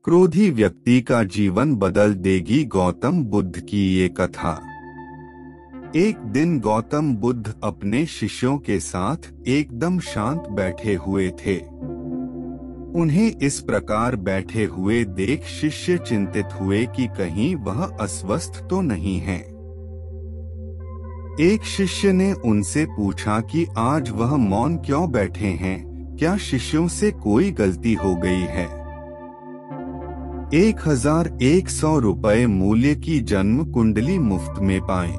क्रोधी व्यक्ति का जीवन बदल देगी गौतम बुद्ध की ये कथा। एक दिन गौतम बुद्ध अपने शिष्यों के साथ एकदम शांत बैठे हुए थे। उन्हें इस प्रकार बैठे हुए देख शिष्य चिंतित हुए कि कहीं वह अस्वस्थ तो नहीं है। एक शिष्य ने उनसे पूछा कि आज वह मौन क्यों बैठे हैं, क्या शिष्यों से कोई गलती हो गई है। 1100 रुपए मूल्य की जन्म कुंडली मुफ्त में पाएं।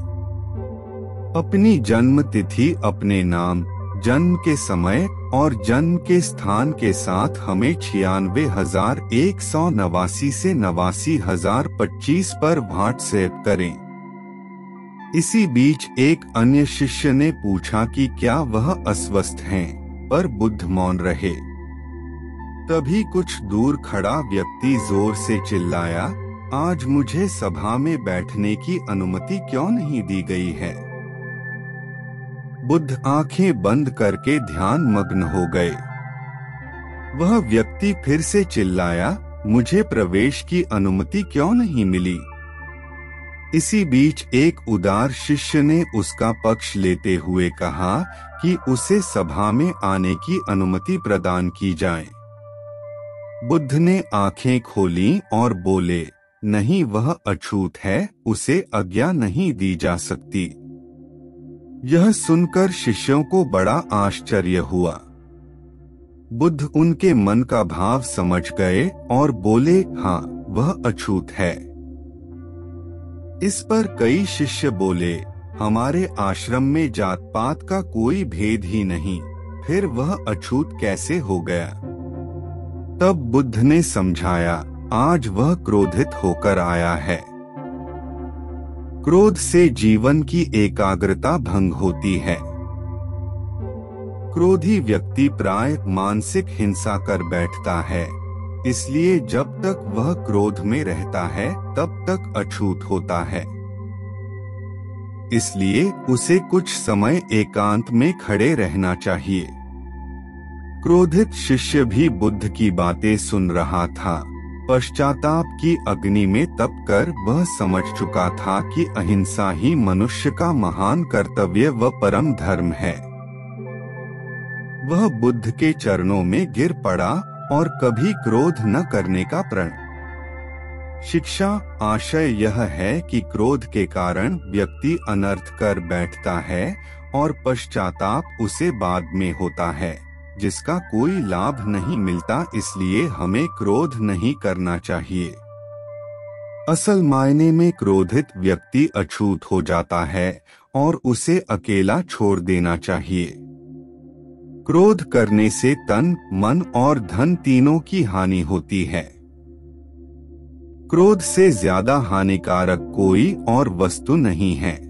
अपनी जन्म तिथि, अपने नाम, जन्म के समय और जन्म के स्थान के साथ हमें 96,189 से 89,025 पर व्हाट्सएप करें। इसी बीच एक अन्य शिष्य ने पूछा कि क्या वह अस्वस्थ हैं, पर बुद्ध मौन रहे। तभी कुछ दूर खड़ा व्यक्ति जोर से चिल्लाया, आज मुझे सभा में बैठने की अनुमति क्यों नहीं दी गई है। बुद्ध आंखें बंद करके ध्यान मग्न हो गए। वह व्यक्ति फिर से चिल्लाया, मुझे प्रवेश की अनुमति क्यों नहीं मिली। इसी बीच एक उदार शिष्य ने उसका पक्ष लेते हुए कहा कि उसे सभा में आने की अनुमति प्रदान की जाए। बुद्ध ने आंखें खोलीं और बोले, नहीं, वह अछूत है, उसे आज्ञा नहीं दी जा सकती। यह सुनकर शिष्यों को बड़ा आश्चर्य हुआ। बुद्ध उनके मन का भाव समझ गए और बोले, हाँ, वह अछूत है। इस पर कई शिष्य बोले, हमारे आश्रम में जात पात का कोई भेद ही नहीं, फिर वह अछूत कैसे हो गया। तब बुद्ध ने समझाया, आज वह क्रोधित होकर आया है। क्रोध से जीवन की एकाग्रता भंग होती है। क्रोधी व्यक्ति प्राय मानसिक हिंसा कर बैठता है, इसलिए जब तक वह क्रोध में रहता है तब तक अछूत होता है। इसलिए उसे कुछ समय एकांत में खड़े रहना चाहिए। क्रोधित शिष्य भी बुद्ध की बातें सुन रहा था। पश्चाताप की अग्नि में तपकर वह समझ चुका था कि अहिंसा ही मनुष्य का महान कर्तव्य व परम धर्म है। वह बुद्ध के चरणों में गिर पड़ा और कभी क्रोध न करने का प्रण। शिक्षा आशय यह है कि क्रोध के कारण व्यक्ति अनर्थ कर बैठता है और पश्चाताप उसे बाद में होता है, जिसका कोई लाभ नहीं मिलता। इसलिए हमें क्रोध नहीं करना चाहिए। असल मायने में क्रोधित व्यक्ति अछूत हो जाता है और उसे अकेला छोड़ देना चाहिए। क्रोध करने से तन, मन और धन तीनों की हानि होती है। क्रोध से ज्यादा हानिकारक कोई और वस्तु नहीं है।